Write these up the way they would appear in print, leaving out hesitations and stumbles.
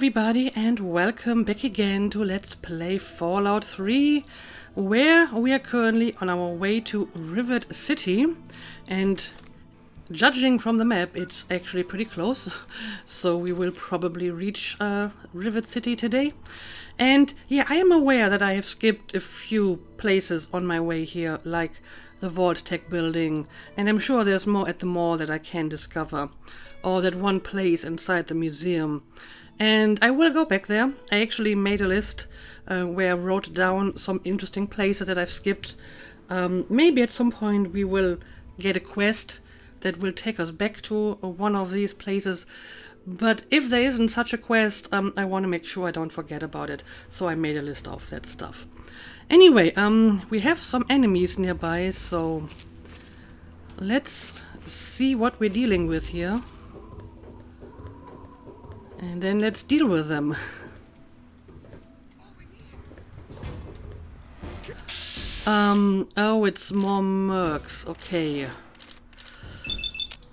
everybody, and welcome back again to Let's Play Fallout 3, where we are currently on our way to Rivet City, and judging from the map it's actually pretty close, so we will probably reach Rivet City today. And yeah, I am aware that I have skipped a few places on my way here, like the Vault Tech building, and I'm sure there's more at the mall that I can discover, or that one place inside the museum. And I will go back there. I actually made a list where I wrote down some interesting places that I've skipped. Maybe at some point we will get a quest that will take us back to one of these places. But if there isn't such a quest, I want to make sure I don't forget about it. So I made a list of that stuff. Anyway, we have some enemies nearby, so let's see what we're dealing with here. And then let's deal with them. Oh, it's more mercs. Okay.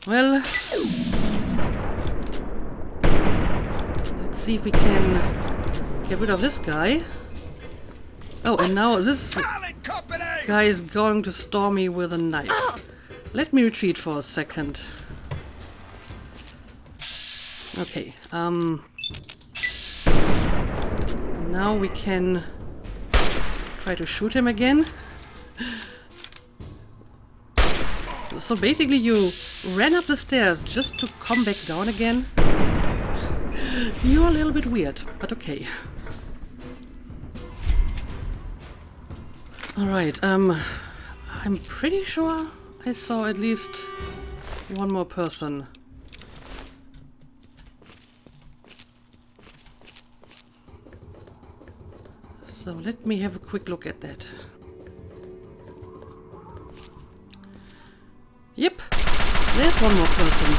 Well, let's see if we can get rid of this guy. Oh, and now this guy is going to storm me with a knife. Let me retreat for a second. Okay, now we can try to shoot him again. So basically you ran up the stairs just to come back down again. You're a little bit weird, but okay. Alright, I'm pretty sure I saw at least one more person. So let me have a quick look at that. Yep, there's one more person.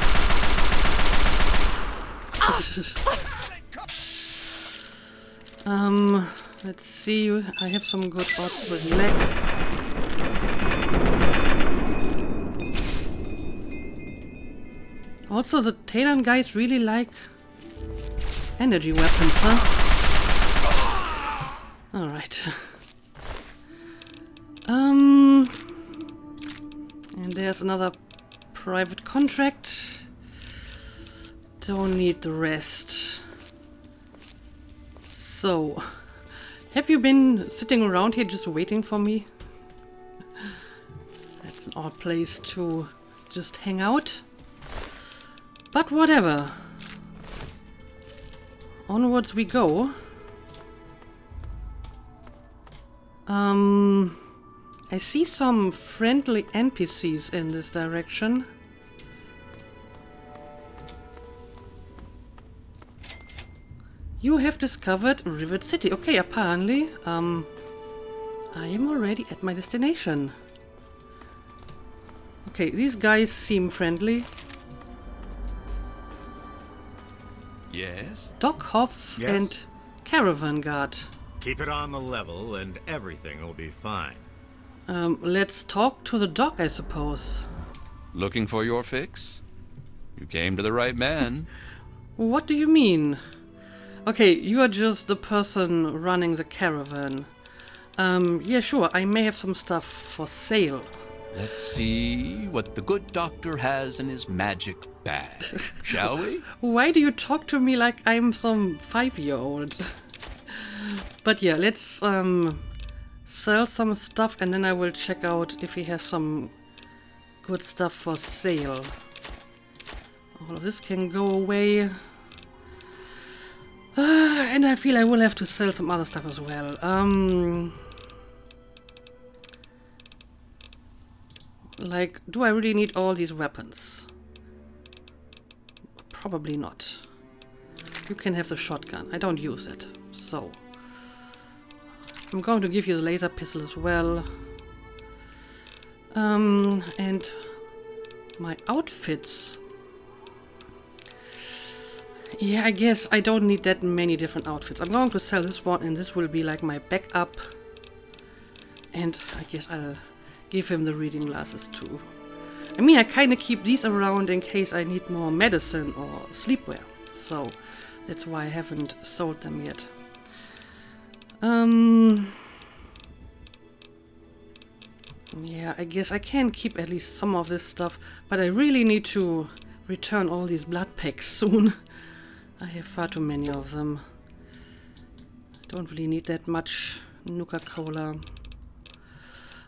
Let's see, I have some good odds with leg. Also, the Talon guys really like energy weapons, huh? Alright. And there's another private contract. Don't need the rest. So, have you been sitting around here just waiting for me? That's an odd place to just hang out. But whatever. Onwards we go. I see some friendly NPCs in this direction. You have discovered Rivet City. Okay, apparently, I am already at my destination. Okay, these guys seem friendly. Yes? Doc Hoff Yes? and Caravan Guard. Keep it on the level and everything will be fine. Let's talk to the doc, I suppose. Looking for your fix? You came to the right man. What do you mean? Okay, you are just the person running the caravan. Yeah, sure, I may have some stuff for sale. Let's see what the good doctor has in his magic bag, shall we? Why do you talk to me like I'm some 5-year-old? But yeah, let's sell some stuff and then I will check out if he has some good stuff for sale. All of this can go away. And I feel I will have to sell some other stuff as well. Like, do I really need all these weapons? Probably not. You can have the shotgun. I don't use it, so I'm going to give you the laser pistol as well. And my outfits. Yeah, I guess I don't need that many different outfits. I'm going to sell this one and this will be like my backup. And I guess I'll give him the reading glasses too. I mean, I kind of keep these around in case I need more medicine or sleepwear. So That's why I haven't sold them yet. Yeah, I guess I can keep at least some of this stuff, but I really need to return all these blood packs soon. I have far too many of them. Don't really need that much Nuka-Cola.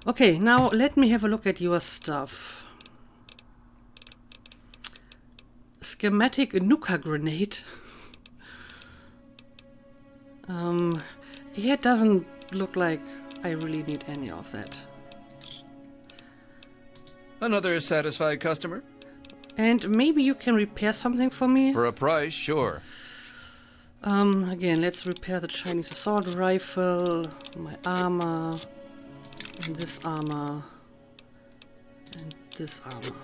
Okay, now let me have a look at your stuff. Schematic Nuka grenade. Yeah, it doesn't look like I really need any of that. Another satisfied customer? And maybe you can repair something for me? For a price, sure. Again, let's repair the Chinese assault rifle, my armor, and this armor, and this armor.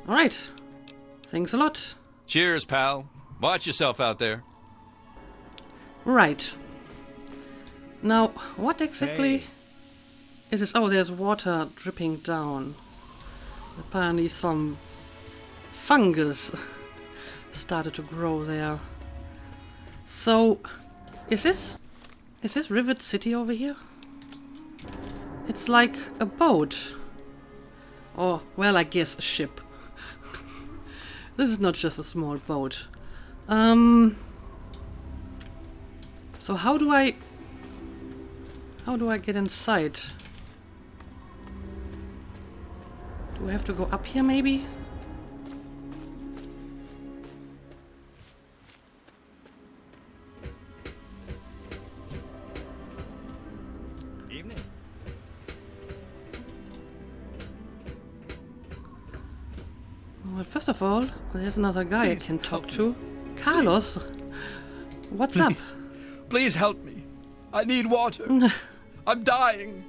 Alright. Thanks a lot. Cheers, pal. Watch yourself out there. Right. Now, what exactly Hey. is this? Oh, there's water dripping down. Apparently some fungus started to grow there. So, is this Rivet City over here? It's like a boat. Or, well, I guess a ship. This is not just a small boat. So how do I get inside? Do I have to go up here maybe? Evening. Well, first of all, there's another guy I can talk to. Carlos, what's up? Please help me. I need water. I'm dying.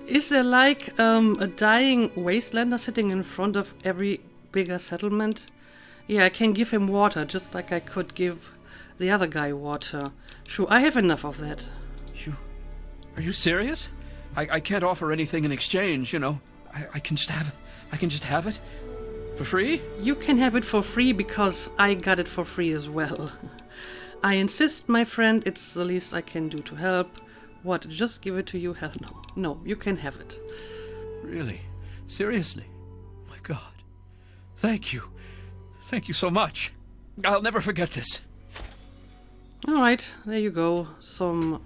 Is there like a dying wastelander sitting in front of every bigger settlement? Yeah, I can give him water, just like I could give the other guy water. Sure, I have enough of that. Are you serious? I can't offer anything in exchange, you know. I can just have it for free? You can have it for free because I got it for free as well. I insist, my friend, it's the least I can do to help. What, just give it to you? Hell no. No, you can have it. Really? Seriously? My God. Thank you. Thank you so much. I'll never forget this. Alright, there you go. Some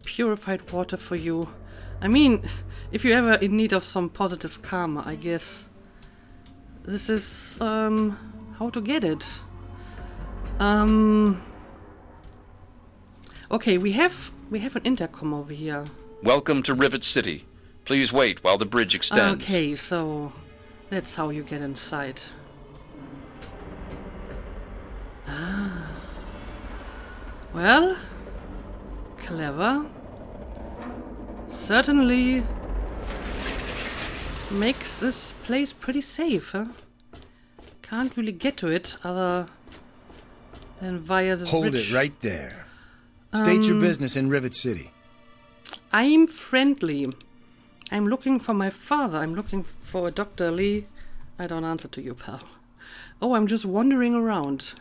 purified water for you. I mean, if you're ever in need of some positive karma, I guess this is how to get it. Okay, we have an intercom over here. Welcome to Rivet City. Please wait while the bridge extends. Okay, so that's how you get inside. Ah. Well, clever. Certainly makes this place pretty safe, huh? Can't really get to it other than via this Hold bridge. it right there. State your business in Rivet City. I'm friendly. I'm looking for my father. I'm looking for a Dr. Lee. I don't answer to you, pal. Oh, I'm just wandering around.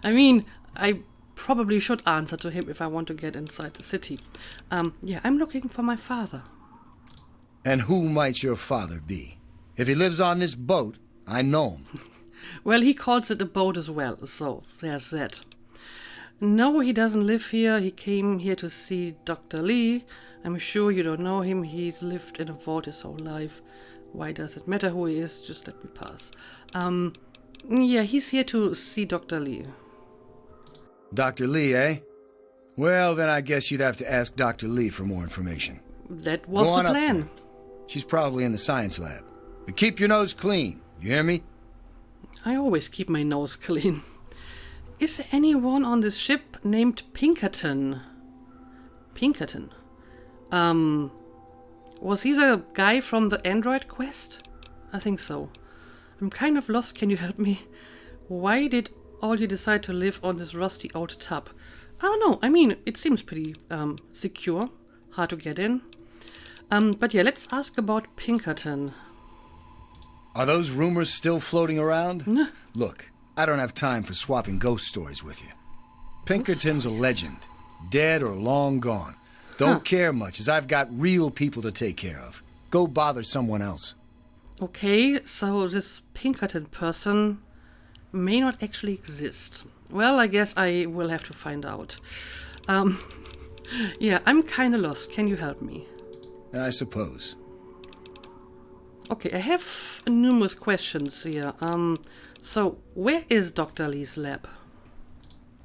I mean, I probably should answer to him if I want to get inside the city. Yeah, I'm looking for my father. And who might your father be? If he lives on this boat, I know him. Well, he calls it a boat as well, so there's that. No, he doesn't live here. He came here to see Dr. Lee. I'm sure you don't know him. He's lived in a vault his whole life. Why does it matter who he is? Just let me pass. Yeah, he's here to see Dr. Lee. Dr. Lee, eh? Well, then I guess you'd have to ask Dr. Lee for more information. That was Go on the up plan. there. She's probably in the science lab. But keep your nose clean. You hear me? I always keep my nose clean. Is there anyone on this ship named Pinkerton? Pinkerton? Was he the guy from the Android quest? I think so. I'm kind of lost, can you help me? Why did all you decide to live on this rusty old tub? I don't know, I mean, it seems pretty secure, hard to get in. But yeah, let's ask about Pinkerton. Are those rumors still floating around? Look, I don't have time for swapping ghost stories with you. Pinkerton's a legend. Dead or long gone. Don't care much, as I've got real people to take care of. Go bother someone else. Okay, so this Pinkerton person may not actually exist. Well, I guess I will have to find out. Yeah, I'm kinda lost. Can you help me? I suppose. Okay, I have numerous questions here. So where is Dr. Lee's lab?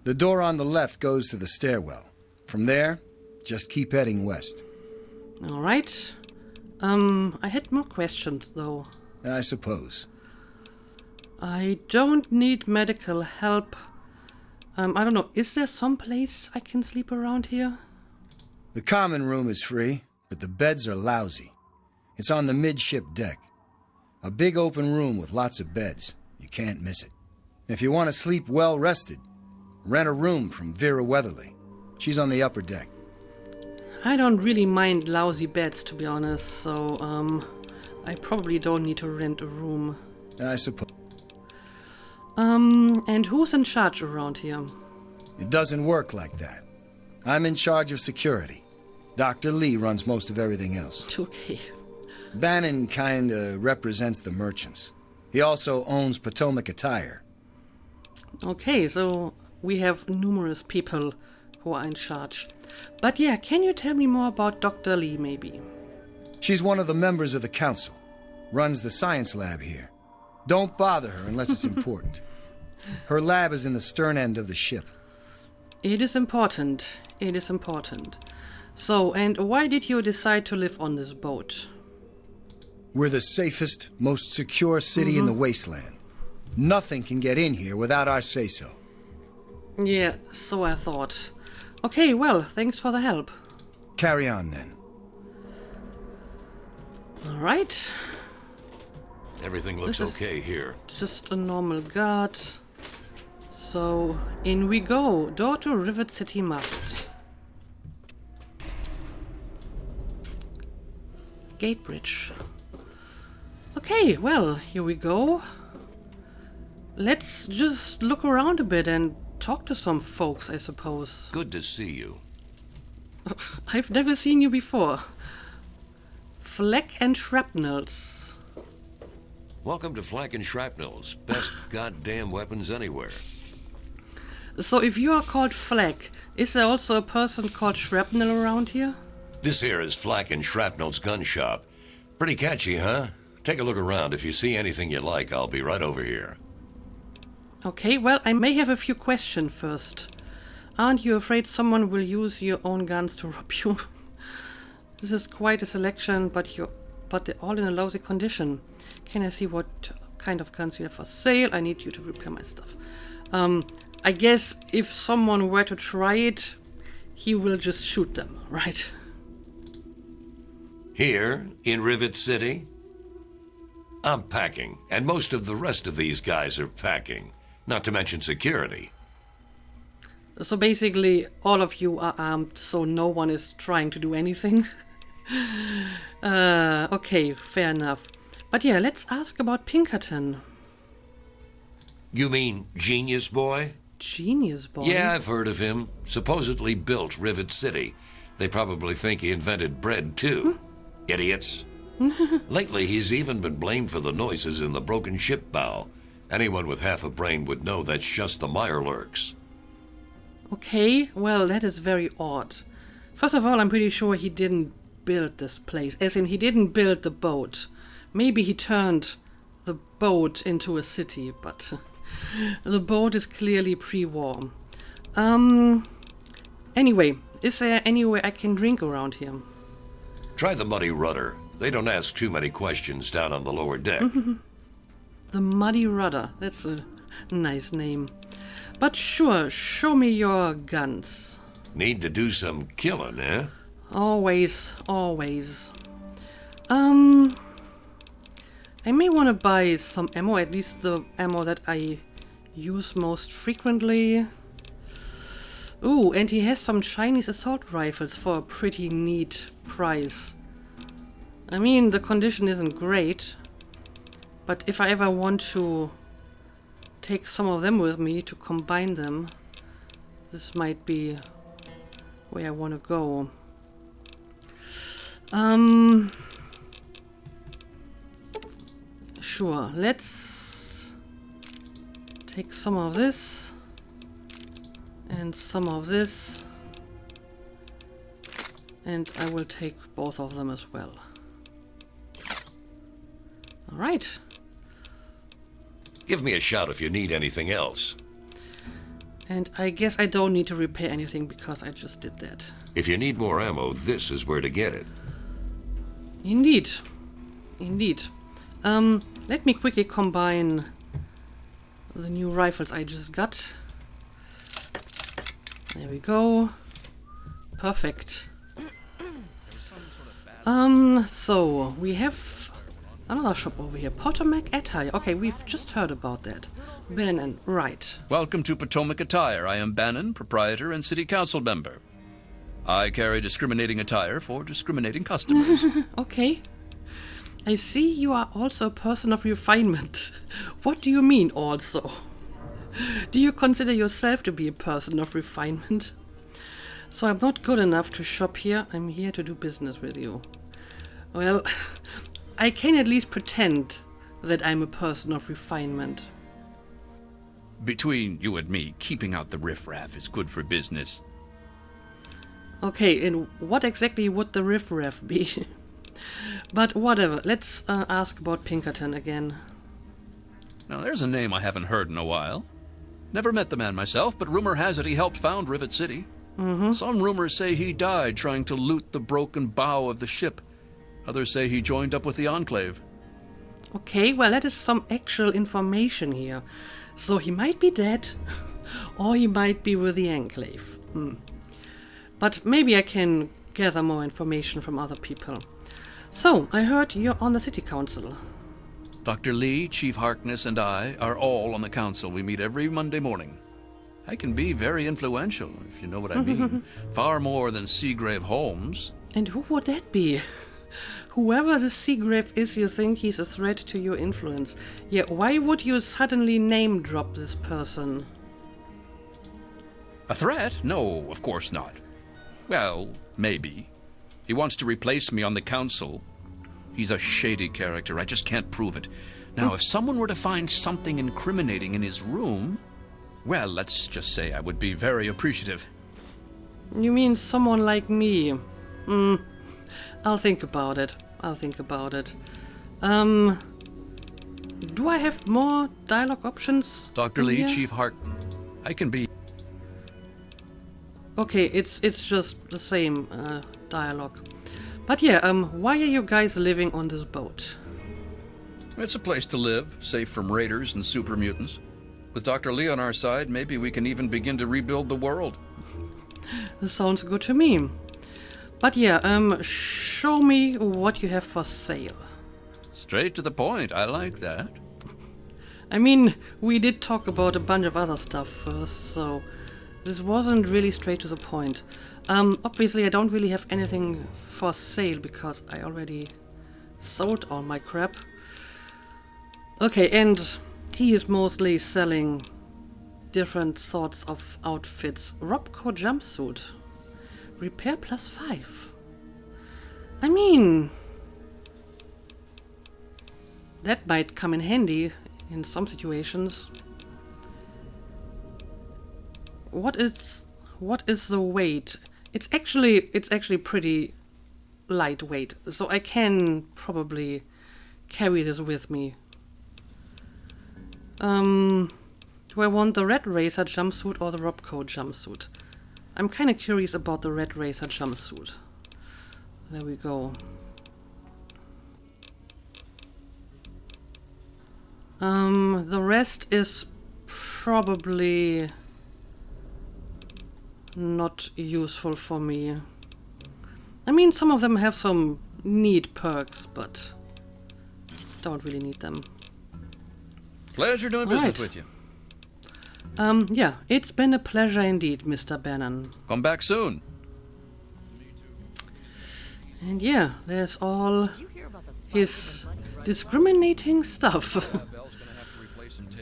The door on the left goes to the stairwell. From there, just keep heading west. All right. I had more questions, though. I suppose. I don't need medical help. I don't know, is there some place I can sleep around here? The common room is free, but the beds are lousy. It's on the midship deck. A big open room with lots of beds. You can't miss it. If you want to sleep well rested, rent a room from Vera Weatherly. She's on the upper deck. I don't really mind lousy beds, to be honest, so, I probably don't need to rent a room. I suppose. And who's in charge around here? It doesn't work like that. I'm in charge of security. Dr. Lee runs most of everything else. Okay. Bannon kinda represents the merchants. He also owns Potomac Attire. Okay, so we have numerous people who are in charge. But yeah, can you tell me more about Dr. Lee, maybe? She's one of the members of the council. Runs the science lab here. Don't bother her unless it's important. Her lab is in the stern end of the ship. It is important. It is important. So, and why did you decide to live on this boat? We're the safest, most secure city in the wasteland. Nothing can get in here without our say-so. Yeah, so I thought. Okay, well, thanks for the help. Carry on, then. All right. Everything looks This is okay here. Just a normal guard. So, in we go. Door to Rivet City Market. Gate bridge. Okay, well, here we go. Let's just look around a bit and talk to some folks, I suppose. Good to see you. I've never seen you before. Flak and shrapnels. Welcome to Flak and Shrapnels. Best goddamn weapons anywhere. So if you are called Flak, is there also a person called Shrapnel around here? This here is Flak and Shrapnel's gun shop. Pretty catchy, huh? Take a look around. If you see anything you like, I'll be right over here. Okay, well, I may have a few questions first. Aren't you afraid someone will use your own guns to rob you? This is quite a selection, but they're all in a lousy condition. Can I see what kind of guns you have for sale? I need you to repair my stuff. I guess if someone were to try it, he will just shoot them, right? Here, in Rivet City? I'm packing, and most of the rest of these guys are packing. Not to mention security. So basically, all of you are armed, so no one is trying to do anything. Okay, fair enough. But yeah, let's ask about Pinkerton. You mean Genius Boy? Genius Boy? Yeah, I've heard of him. Supposedly built Rivet City. They probably think he invented bread, too. Idiots. Lately, he's even been blamed for the noises in the broken ship bow. Anyone with half a brain would know that's just the Mirelurks. Okay, well, that is very odd. First of all, I'm pretty sure he didn't build this place. As in, he didn't build the boat. Maybe he turned the boat into a city, but the boat is clearly pre-war. Anyway, is there anywhere I can drink around here? Try the Muddy Rudder. They don't ask too many questions down on the lower deck. The Muddy Rudder. That's a nice name. But sure, show me your guns. Need to do some killing, eh? Always, always. I may want to buy some ammo, at least the ammo that I use most frequently. Ooh, and he has some Chinese assault rifles for a pretty neat price. I mean, the condition isn't great, but if I ever want to take some of them with me to combine them. This might be where I want to go. Sure, let's take some of this and some of this, and I will take both of them as well. All right. Give me a shout if you need anything else. And I guess I don't need to repair anything because I just did that. If you need more ammo, this is where to get it. Indeed. Indeed. Let me quickly combine the new rifles I just got. There we go. Perfect. So we have another shop over here. Potomac Attire. Okay, we've just heard about that. Bannon, right. Welcome to Potomac Attire. I am Bannon, proprietor and city council member. I carry discriminating attire for discriminating customers. Okay. I see you are also a person of refinement. What do you mean, also? Do you consider yourself to be a person of refinement? So I'm not good enough to shop here. I'm here to do business with you. Well, I can at least pretend that I'm a person of refinement. Between you and me, keeping out the riffraff is good for business. Okay, and what exactly would the riffraff be? But whatever, let's ask about Pinkerton again. Now, there's a name I haven't heard in a while. Never met the man myself, but rumor has it he helped found Rivet City. Some rumors say he died trying to loot the broken bow of the ship. Others say he joined up with the Enclave. Okay, well, that is some actual information here. So he might be dead, or he might be with the Enclave. But maybe I can gather more information from other people. So, I heard you're on the city council. Dr. Lee, Chief Harkness, and I are all on the council. We meet every Monday morning. I can be very influential, if you know what I mean. Far more than Seagrave Holmes. And who would that be? Whoever the Seagrave is, you think he's a threat to your influence. Yeah, why would you suddenly name drop this person? A threat? No, of course not. Well, maybe. He wants to replace me on the council. He's a shady character. I just can't prove it. Now, if someone were to find something incriminating in his room, well, let's just say I would be very appreciative. You mean someone like me? I'll think about it. Do I have more dialogue options? Dr. Lee, here? Chief Hart, I can be... Okay, it's just the same dialogue. But yeah, why are you guys living on this boat? It's a place to live, safe from raiders and super mutants. With Dr. Lee on our side, maybe we can even begin to rebuild the world. This sounds good to me. But yeah, show me what you have for sale. Straight to the point. I like that. I mean, we did talk about a bunch of other stuff first, so this wasn't really straight to the point. Obviously, I don't really have anything for sale because I already sold all my crap. Okay, and he is mostly selling different sorts of outfits. Robco jumpsuit. Repair +5. I mean, that might come in handy in some situations. What is the weight? It's actually pretty lightweight, so I can probably carry this with me. Do I want the Red Racer jumpsuit or the Robco jumpsuit? I'm kind of curious about the Red Racer jumpsuit. There we go. The rest is probably not useful for me. I mean, some of them have some neat perks, but don't really need them. Pleasure doing business with you. Yeah, it's been a pleasure indeed, Mr. Bannon. Come back soon. And yeah, there's all his discriminating stuff.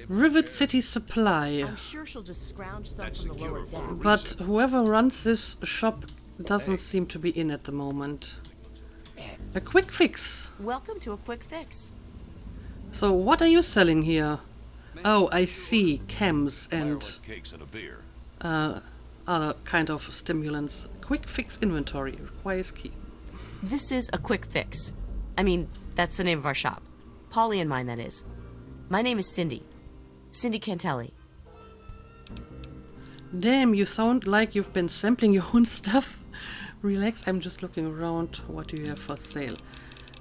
Rivet City Supply. I'm sure she'll just scrounge some from the lower deck. But whoever runs this shop doesn't seem to be in at the moment. A quick fix. Welcome to a quick fix. So what are you selling here? Oh, I see. Chems and Cakes and a beer. other kind of stimulants. Quick fix inventory requires key. This is a quick fix. I mean, that's the name of our shop. Polly and mine, that is. My name is Cindy. Cindy Cantelli. Damn, you sound like you've been sampling your own stuff. Relax, I'm just looking around. What do you have for sale?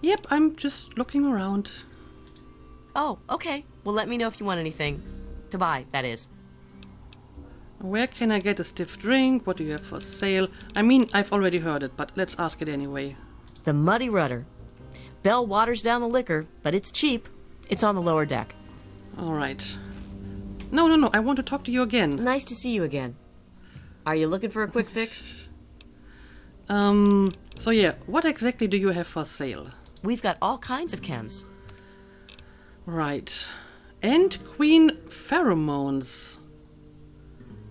Yep, I'm just looking around. Oh, okay. Well, let me know if you want anything. To buy, that is. Where can I get a stiff drink? What do you have for sale? I mean, I've already heard it, but let's ask it anyway. The Muddy Rudder. Belle waters down the liquor, but it's cheap. It's on the lower deck. Alright. No, I want to talk to you again. Nice to see you again. Are you looking for a quick fix? So yeah, what exactly do you have for sale? We've got all kinds of chems. Right. And Queen Pheromones.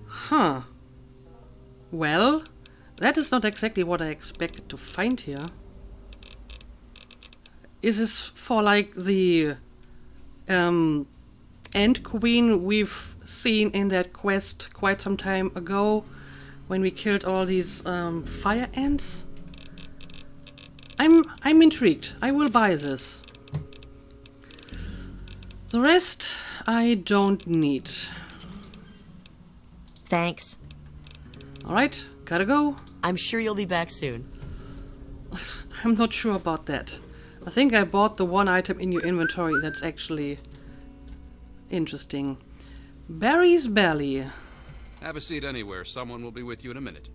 Huh. Well, that is not exactly what I expected to find here. Is this for like the Ant Queen we've seen in that quest quite some time ago when we killed all these fire ants? I'm intrigued. I will buy this. The rest I don't need. Thanks. Alright, gotta go. I'm sure you'll be back soon. I'm not sure about that. I think I bought the one item in your inventory that's actually interesting. Barry's Belly. Have a seat anywhere. Someone will be with you in a minute.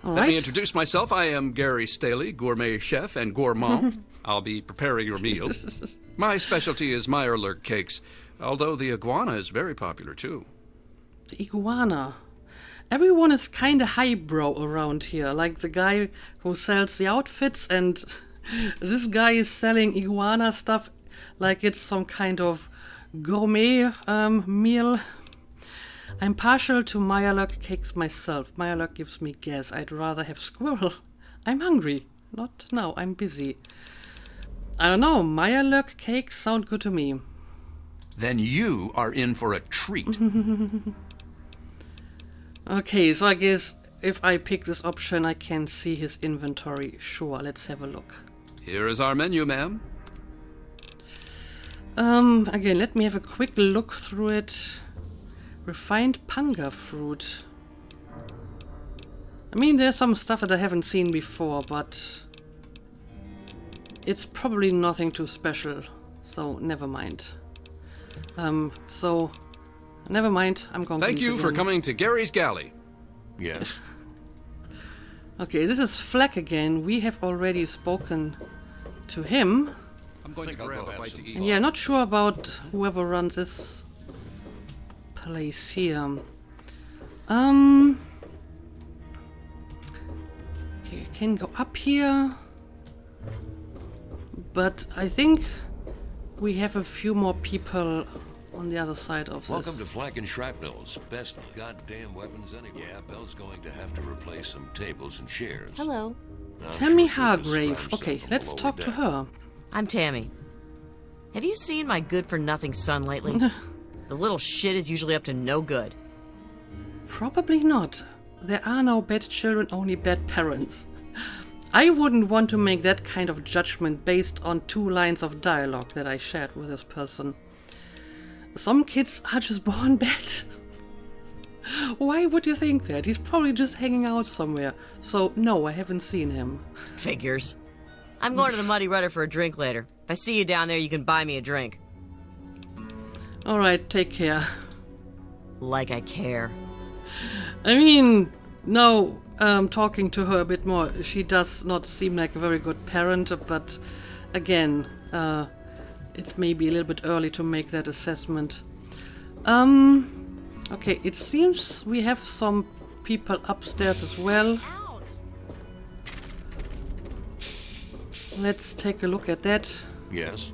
All Let me right. introduce myself. I am Gary Staley, gourmet chef and gourmand. I'll be preparing your meals. My specialty is Meyerlurk cakes, although the iguana is very popular too. The iguana. Everyone is kinda highbrow around here, like the guy who sells the outfits, and this guy is selling iguana stuff like it's some kind of gourmet meal. I'm partial to Meyerlurk cakes myself. Meyerlurk gives me gas. I'd rather have squirrel. I'm hungry. Not now, I'm busy. I don't know, Meyerlurk cakes sound good to me. Then you are in for a treat. Okay, so I guess if I pick this option, I can see his inventory. Sure, let's have a look. Here is our menu, ma'am. Again, let me have a quick look through it. Refined panga fruit. I mean, there's some stuff that I haven't seen before, but it's probably nothing too special, so never mind. Never mind, I'm going to Thank leave you for again. coming to Gary's Galley. Yes. Okay, this is Fleck again. We have already spoken to him. I'm going to grab a bite to eat. And yeah, not sure about whoever runs this place here. Okay, I can go up here. But I think we have a few more people on the other side of Welcome this. to Flak and Shrapnel's best goddamn weapons anyway. Yeah, Belle's going to have to replace some tables and chairs. Hello. I'm Tammy sure she'll just Hargrave. scrounge Okay, some from let's the lower talk to deck. her. I'm Tammy. Have you seen my good-for-nothing son lately? The little shit is usually up to no good. Probably not. There are no bad children, only bad parents. I wouldn't want to make that kind of judgment based on 2 lines of dialogue that I shared with this person. Some kids are just born bad. Why would you think that? He's probably just hanging out somewhere. So, no, I haven't seen him. Figures. I'm going to the Muddy Rudder for a drink later. If I see you down there, you can buy me a drink. Alright, take care. Like I care. I mean, no, talking to her a bit more, she does not seem like a very good parent, but again, it's maybe a little bit early to make that assessment. Okay, it seems we have some people upstairs as well. Let's take a look at that. Yes.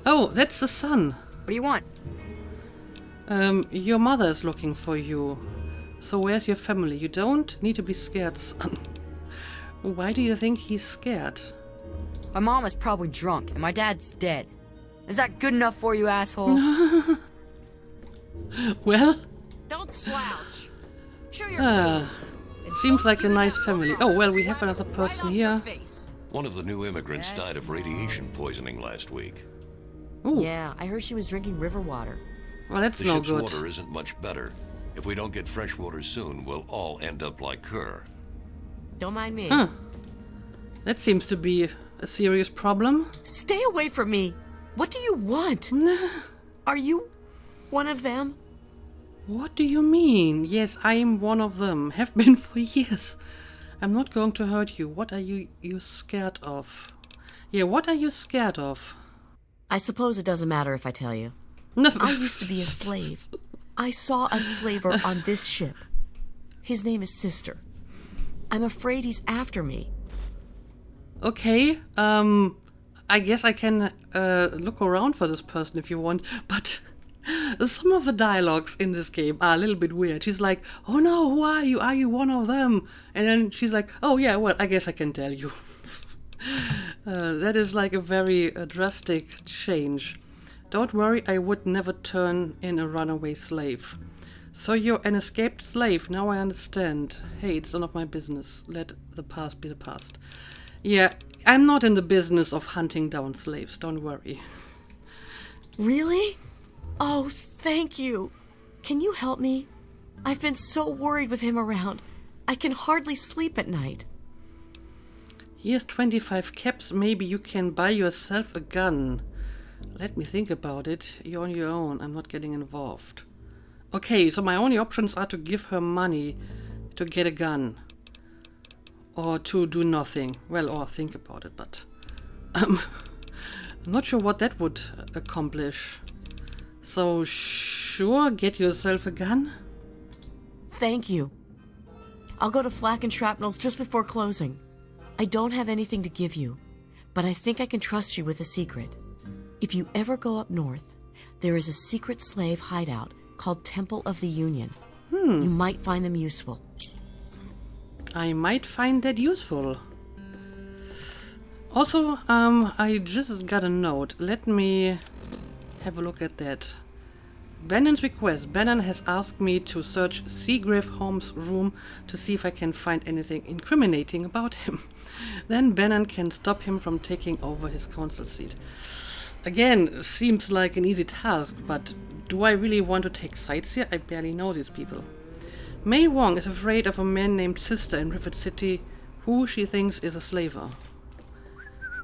Oh, that's the sun. do you want? Your mother is looking for you. So where's your family? You don't need to be scared, son. Why do you think he's scared? My mom is probably drunk, and my dad's dead. Is that good enough for you, asshole? Well, Don't slouch. Show your seems like a nice family. Oh, well, we have another person here. One of the new immigrants died of radiation poisoning last week. Ooh, Yeah, I heard she was drinking river water. well, that's The no ship's good. water isn't much better. If we don't get fresh water soon, we'll all end up like her. Don't mind me. Huh. That seems to be a serious problem. Stay away from me. What do you want? Are you one of them? What do you mean? Yes, I am one of them. Have been for years. I'm not going to hurt you. What are you scared of? Yeah, what are you scared of? I suppose it doesn't matter if I tell you. No. I used to be a slave. I saw a slaver on this ship. His name is Sister. I'm afraid he's after me. Okay, I guess I can look around for this person if you want, but some of the dialogues in this game are a little bit weird. She's like, oh no, who are you? Are you one of them? And then she's like, oh yeah, well, I guess I can tell you. That is like a very drastic change. Don't worry, I would never turn in a runaway slave. So you're an escaped slave, now I understand. Hey, it's none of my business. Let the past be the past. Yeah, I'm not in the business of hunting down slaves, don't worry. Really? Oh, thank you. Can you help me? I've been so worried with him around. I can hardly sleep at night. Here's 25 caps, maybe you can buy yourself a gun. Let me think about it. You're on your own, I'm not getting involved. Okay, so my only options are to give her money to get a gun. Or to do nothing. Well, or think about it, but... I'm not sure what that would accomplish. So, sure, get yourself a gun? Thank you. I'll go to Flak and Shrapnel's just before closing. I don't have anything to give you, but I think I can trust you with a secret. If you ever go up north, there is a secret slave hideout called Temple of the Union. You might find them useful. I might find that useful. Also, I just got a note. Let me have a look at that. Bannon's request. Bannon has asked me to search Seagrave Holmes' room to see if I can find anything incriminating about him. Then Bannon can stop him from taking over his council seat. Again, seems like an easy task, but do I really want to take sides here? I barely know these people. May Wong is afraid of a man named Sister in Rivet City, who she thinks is a slaver.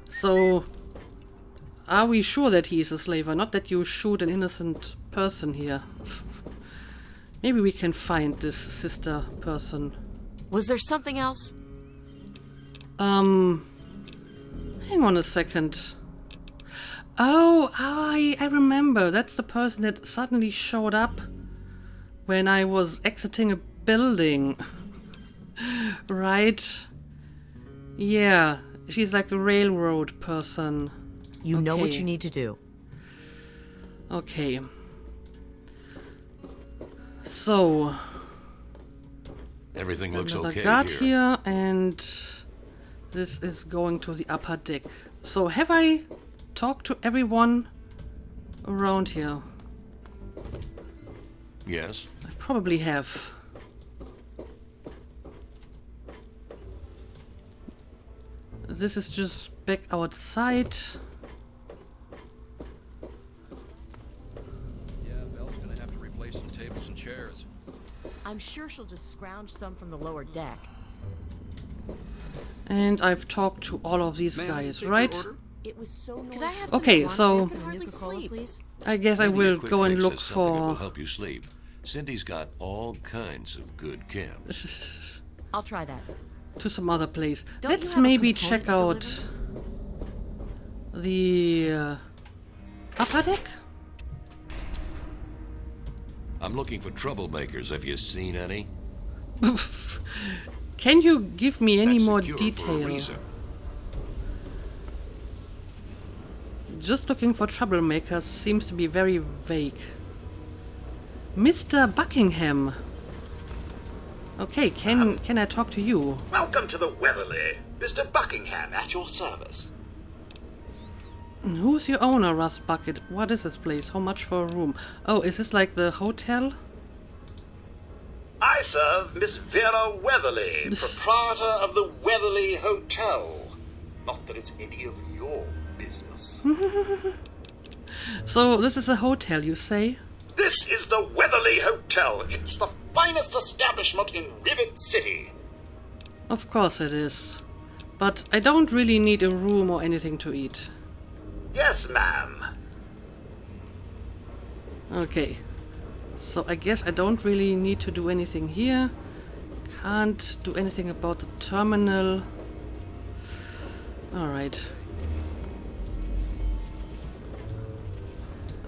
So, are we sure that he is a slaver? Not that you shoot an innocent person here. Maybe we can find this sister person. Was there something else? Hang on a second. Oh, I remember. That's the person that suddenly showed up when I was exiting a building. Right? Yeah, she's like the railroad person. You know what Okay. you need to do. Okay. So, Everything looks another okay guard here. here, and this is going to the upper deck. So, have I talked to everyone around here? Yes. I probably have. This is just back outside. Yeah, Belle's gonna have to replace some tables and chairs. I'm sure she'll just scrounge some from the lower deck. And I've talked to all of these guys, right? It was so noisy. Could I have Okay, some so- Some Nuka-Cola, please? I guess I Maybe a will quick go and fix look is something that will for... help you sleep. Cindy's got all kinds of good cams. I'll try that. to some other place. Don't you Let's have a maybe component check out the upper deck. I'm looking for troublemakers. Have you seen any? Can you give me any That's more secure for a detail? reason. just looking for troublemakers seems to be very vague. Mr. Buckingham. Okay, can I talk to you? Welcome to the Weatherly. Mr. Buckingham at your service. Who's your owner, Rust Bucket? What is this place? How much for a room? Oh, is this like the hotel? I serve Miss Vera Weatherly, proprietor of the Weatherly Hotel. Not that it's any of your business. So, this is a hotel, you say? This is the Weatherly Hotel. It's the finest establishment in Rivet City. Of course it is. But I don't really need a room or anything to eat. Yes, ma'am. Okay. So I guess I don't really need to do anything here. Can't do anything about the terminal. Alright.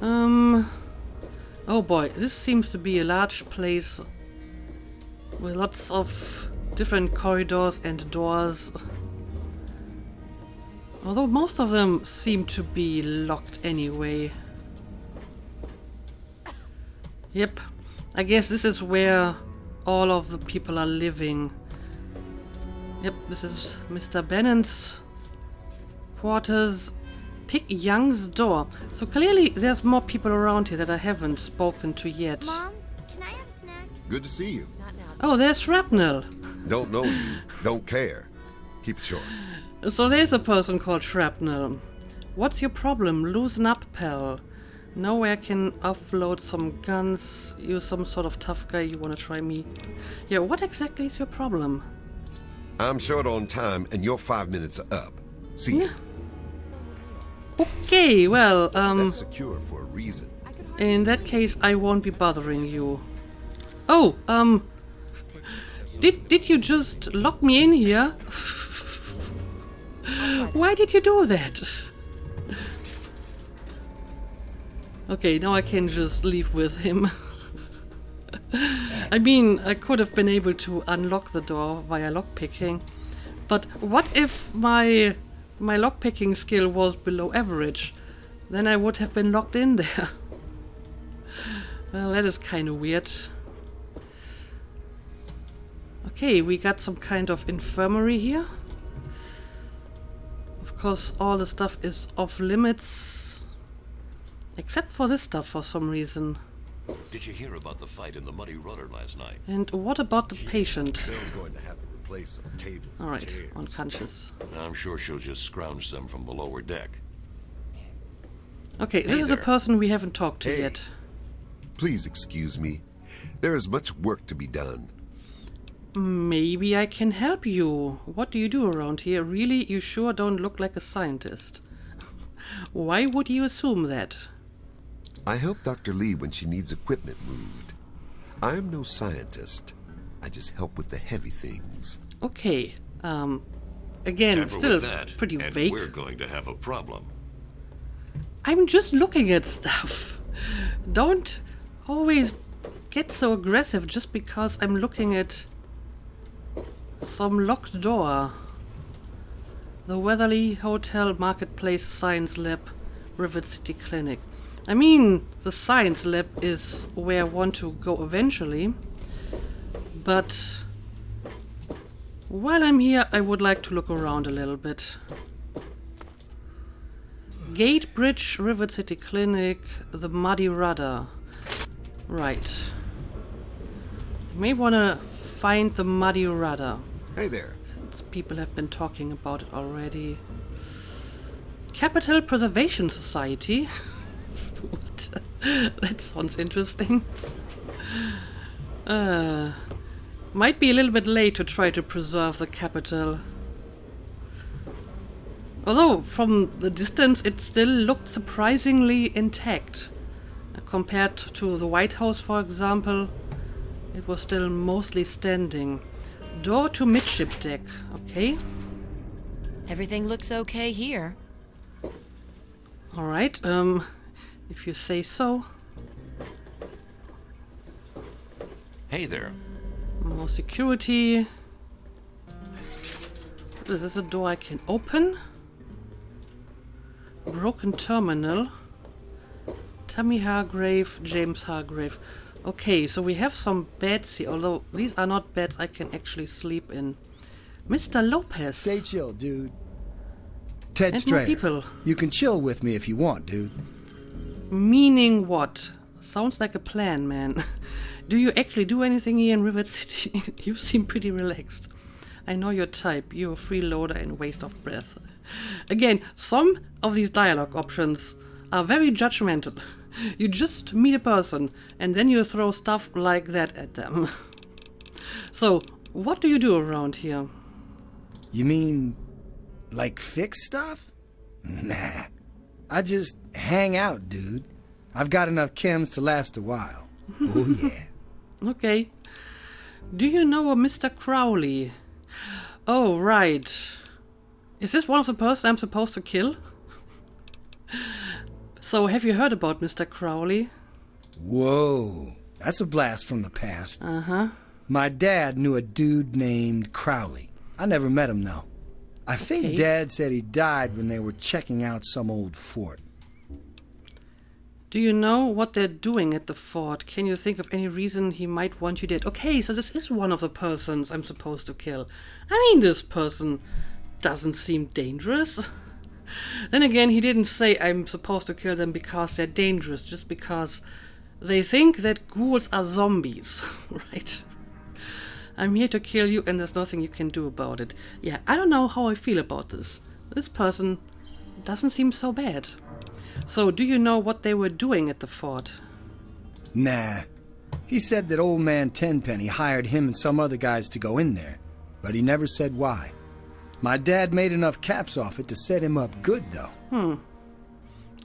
Oh boy, this seems to be a large place with lots of different corridors and doors. Although most of them seem to be locked anyway. Yep, I guess this is where all of the people are living. Yep, this is Mr. Bennon's quarters. Pick Young's door. So clearly there's more people around here that I haven't spoken to yet. Mom, can I have a snack? Good to see you. Not now. Oh, there's Shrapnel. Don't know you. Don't care. Keep it short. So there's a person called Shrapnel. What's your problem? Loosen up, pal. Now I can offload some guns. You're some sort of tough guy. You wanna try me? Yeah, what exactly is your problem? I'm short on time, and your 5 minutes are up. See ya. Okay, well, That's secure for a reason. in that case, I won't be bothering you. Oh, did you just lock me in here? Why did you do that? Okay, now I can just leave with him. I mean, I could have been able to unlock the door via lockpicking, but what if my lockpicking skill was below average? Then I would have been locked in there. Well, that is kind of weird. Okay, we got some kind of infirmary here. Of course, all the stuff is off limits. Except for this stuff for some reason. Did you hear about the fight in the Muddy Rudder last night? And what about the patient? Bill's going to have to replace some tables. and Alright, chairs. unconscious. I'm sure she'll just scrounge them from the lower deck. Okay, this Hey is a there. person we haven't talked to Hey. yet. Please excuse me. There is much work to be done. Maybe I can help you. What do you do around here? Really, you sure don't look like a scientist. Why would you assume that? I help Dr. Lee when she needs equipment moved. I am no scientist. I just help with the heavy things. Okay, again, Tamper still with that, pretty and vague. we're going to have a problem. I'm just looking at stuff. Don't always get so aggressive just because I'm looking at some locked door. The Weatherly Hotel Marketplace Science Lab, Rivet City Clinic. I mean, the science lab is where I want to go eventually. But while I'm here, I would like to look around a little bit. Gate Bridge, Rivet City Clinic, the Muddy Rudder. Right. You may want to find the Muddy Rudder, Hey there. since people have been talking about it already. Capital Preservation Society? What? That sounds interesting. Might be a little bit late to try to preserve the capital. Although, from the distance, it still looked surprisingly intact. Compared to the White House, for example, it was still mostly standing. Door to midship deck, okay. Everything looks okay here. Alright, if you say so. Hey there. More security. Is this a door I can open? broken terminal. Tammy Hargrave, James Hargrave. Okay, so we have some beds here, although these are not beds I can actually sleep in. Mr. Lopez. Stay chill, dude. Ted And more Strayer. people. You can chill with me if you want, dude. Meaning what? Sounds like a plan, man. Do you actually do anything here in Rivet City? You seem pretty relaxed. I know your type. You're a freeloader and waste of breath. Again, some of these dialogue options are very judgmental. You just meet a person and then you throw stuff like that at them. So, what do you do around here? You mean, like fix stuff? Nah. I just hang out, dude. I've got enough chems to last a while. Oh, yeah. Okay. Do you know a Mr. Crowley? Oh, right. Is this one of the persons I'm supposed to kill? So, have you heard about Mr. Crowley? Whoa. That's a blast from the past. Uh-huh. My dad knew a dude named Crowley. I never met him, though. I think Okay. Dad said he died when they were checking out some old fort. Do you know what they're doing at the fort? Can you think of any reason he might want you dead? Okay, so this is one of the persons I'm supposed to kill. I mean, this person doesn't seem dangerous. Then again, he didn't say I'm supposed to kill them because they're dangerous, just because they think that ghouls are zombies, right? I'm here to kill you and there's nothing you can do about it. Yeah, I don't know how I feel about this. This person doesn't seem so bad. So, do you know what they were doing at the fort? Nah. He said that old man Tenpenny hired him and some other guys to go in there, but he never said why. My dad made enough caps off it to set him up good, though.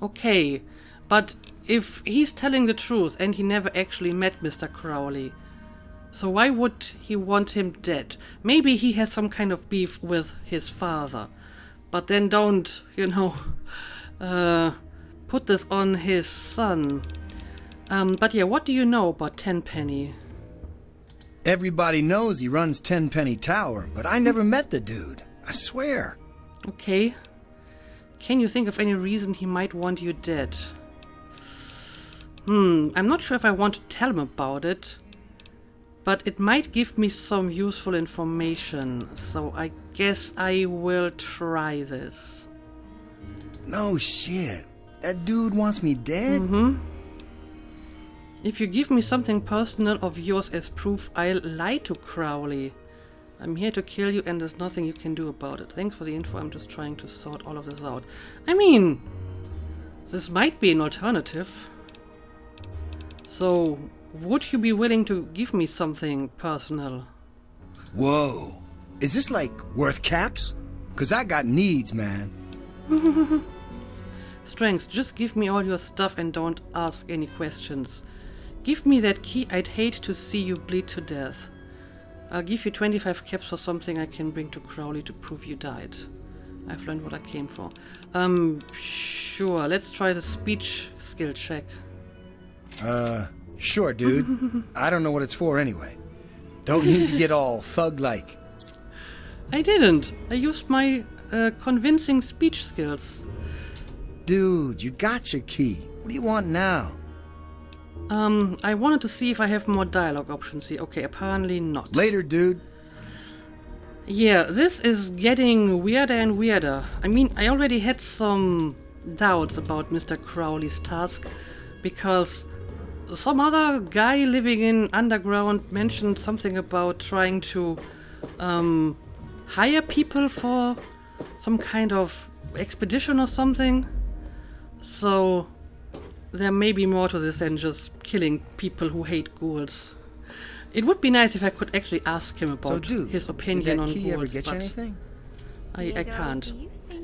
Okay, but if he's telling the truth and he never actually met Mr. Crowley, so why would he want him dead? Maybe he has some kind of beef with his father. But then don't, put this on his son. But yeah, what do you know about Tenpenny? Everybody knows he runs Tenpenny Tower, but I never met the dude. I swear. Okay. Can you think of any reason he might want you dead? I'm not sure if I want to tell him about it, but it might give me some useful information, so I guess I will try this. No shit. That dude wants me dead? If you give me something personal of yours as proof, I'll lie to Crowley. I'm here to kill you and there's nothing you can do about it. Thanks for the info, I'm just trying to sort all of this out. I mean, this might be an alternative. So, would you be willing to give me something personal? Whoa. Is this like worth caps? 'Cause I got needs, man. Strength, just give me all your stuff and don't ask any questions. Give me that key, I'd hate to see you bleed to death. I'll give you 25 caps for something I can bring to Crowley to prove you died. I've learned what I came for. Sure, let's try the speech skill check. Sure, dude. I don't know what it's for anyway. Don't need to get all thug-like. I didn't. I used my convincing speech skills. Dude, you got your key. What do you want now? I wanted to see if I have more dialogue options here. Okay, apparently not. Later, dude. Yeah, this is getting weirder and weirder. I mean, I already had some doubts about Mr. Crowley's task, because some other guy living in underground mentioned something about trying to hire people for some kind of expedition or something. So there may be more to this than just killing people who hate ghouls. It would be nice if I could actually ask him about his opinion on ghouls. Did that key ever ghouls, get you but anything? I can't.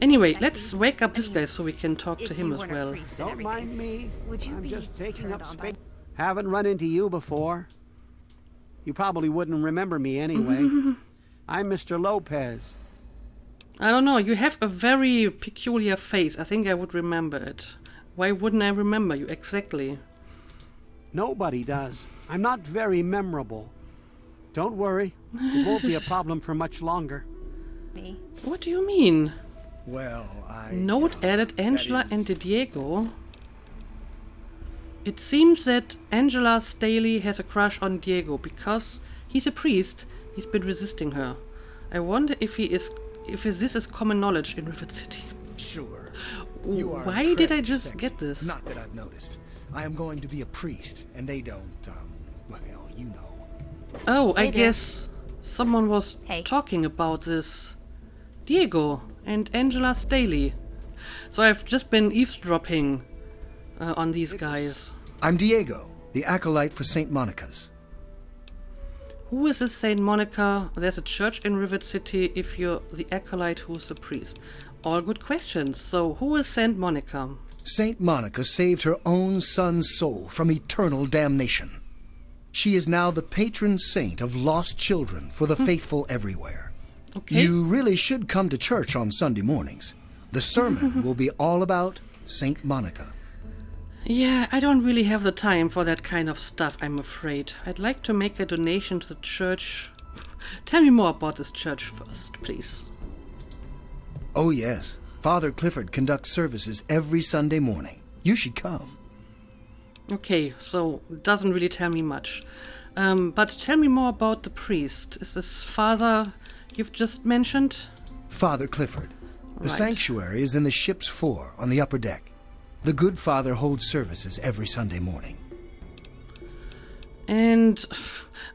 Anyway, let's wake up this guy so we can talk to him as well. Don't mind me. I'm just taking up space. Haven't run into you before. You probably wouldn't remember me anyway. I'm Mr. Lopez. I don't know, you have a very peculiar face. I think I would remember it. Why wouldn't I remember you exactly? Nobody does. I'm not very memorable. Don't worry. It won't be a problem for much longer. What do you mean? Well, Note added Angela and Diego. It seems that Angela Staley has a crush on Diego because he's a priest. He's been resisting her. I wonder if this is common knowledge in Rivet City. Sure. Why did I just get this? Not that I've noticed. I am going to be a priest, and they don't, well, you know. Oh, I guess someone was talking about this. Diego and Angela Staley. So I've just been eavesdropping on these guys. I'm Diego, the acolyte for St. Monica's. Who is this St. Monica? There's a church in Rivet City if you're the acolyte who's the priest. All good questions. So who is St. Monica? St. Monica saved her own son's soul from eternal damnation. She is now the patron saint of lost children for the faithful everywhere. Okay. You really should come to church on Sunday mornings. The sermon will be all about St. Monica. Yeah, I don't really have the time for that kind of stuff, I'm afraid. I'd like to make a donation to the church. Tell me more about this church first, please. Oh, yes. Father Clifford conducts services every Sunday morning. You should come. Okay, so it doesn't really tell me much. But tell me more about the priest. Is this Father you've just mentioned? Father Clifford. The Right. sanctuary is in the ship's fore on the upper deck. The good father holds services every Sunday morning. And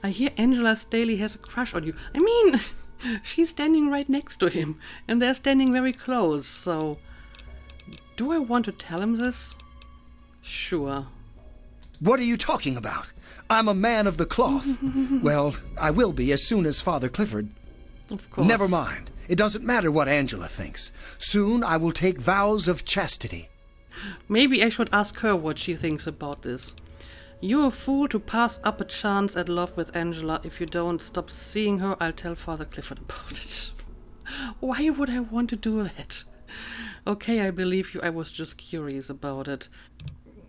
I hear Angela Staley has a crush on you. I mean, she's standing right next to him, and they're standing very close, so... Do I want to tell him this? Sure. What are you talking about? I'm a man of the cloth. Well, I will be as soon as Father Clifford. Of course. Never mind. It doesn't matter what Angela thinks. Soon I will take vows of chastity. Maybe I should ask her what she thinks about this. You're a fool to pass up a chance at love with Angela. If you don't stop seeing her, I'll tell Father Clifford about it. Why would I want to do that? Okay, I believe you. I was just curious about it.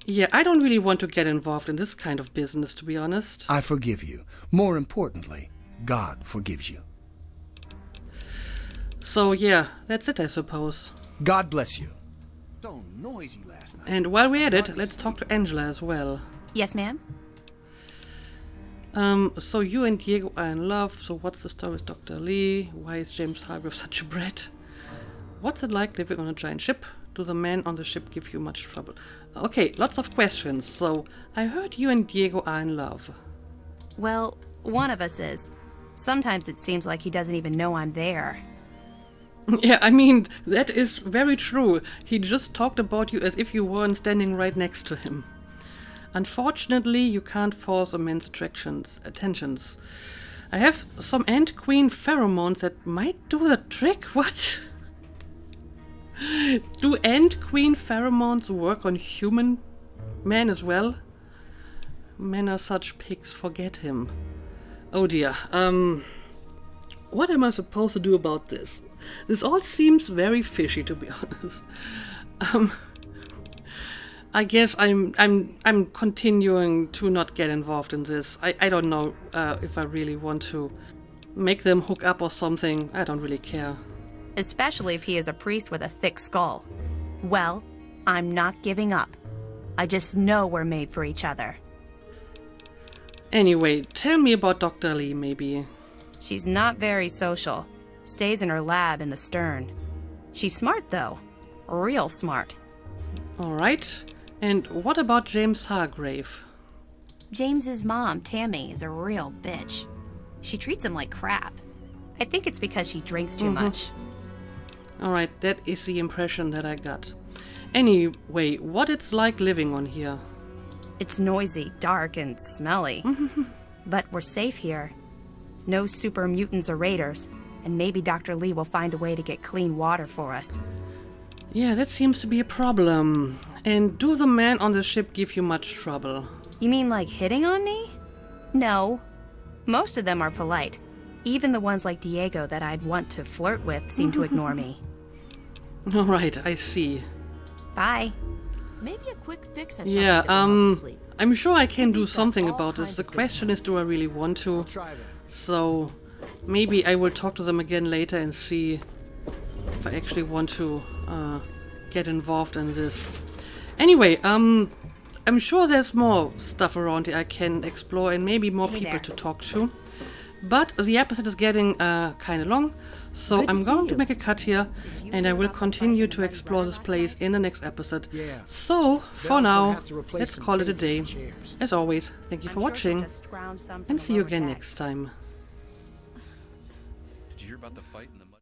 Yeah, I don't really want to get involved in this kind of business, to be honest. I forgive you. More importantly, God forgives you. So yeah, that's it, I suppose. God bless you. So noisy last night. And while we're at it, let's talk to Angela as well. Yes, ma'am? So you and Diego are in love, so what's the story with Dr. Lee? Why is James Hargrave such a brat? What's it like living on a giant ship? Do the men on the ship give you much trouble? Okay, lots of questions. So, I heard you and Diego are in love. Well, one of us is. Sometimes it seems like he doesn't even know I'm there. Yeah, I mean, that is very true. He just talked about you as if you weren't standing right next to him. Unfortunately, you can't force a man's attentions. I have some ant queen pheromones that might do the trick. What? Do ant queen pheromones work on human men as well? Men are such pigs, forget him. Oh dear. What am I supposed to do about this? This all seems very fishy, to be honest. I guess I'm continuing to not get involved in this. I don't know if I really want to make them hook up or something. I don't really care. Especially if he is a priest with a thick skull. Well, I'm not giving up. I just know we're made for each other. Anyway, tell me about Dr. Lee, maybe. She's not very social. Stays in her lab in the stern. She's smart, though. Real smart. Alright. And what about James Hargrave? James's mom, Tammy, is a real bitch. She treats him like crap. I think it's because she drinks too much. Alright, that is the impression that I got. Anyway, what it's like living on here? It's noisy, dark, and smelly. But we're safe here. No super mutants or raiders, and maybe Dr. Lee will find a way to get clean water for us. Yeah, that seems to be a problem. And do the men on the ship give you much trouble? You mean like hitting on me? No. Most of them are polite. Even the ones like Diego that I'd want to flirt with seem to ignore me. Alright, I see. Bye. Maybe a quick fix has Yeah, something to sleep. I'm sure I can do Cindy's got something all about this. kinds The of good question is, do I really want to? Try that. So, maybe I will talk to them again later and see if if I actually want to get involved in this. Anyway, I'm sure there's more stuff around here I can explore and maybe more people to talk to. But the episode is getting kind of long, so I'm going to make a cut here, and I will continue to explore this place in the next episode. So, for now, let's call it a day. As always, thank you for watching, and see you again next time. Did you hear about the fight in the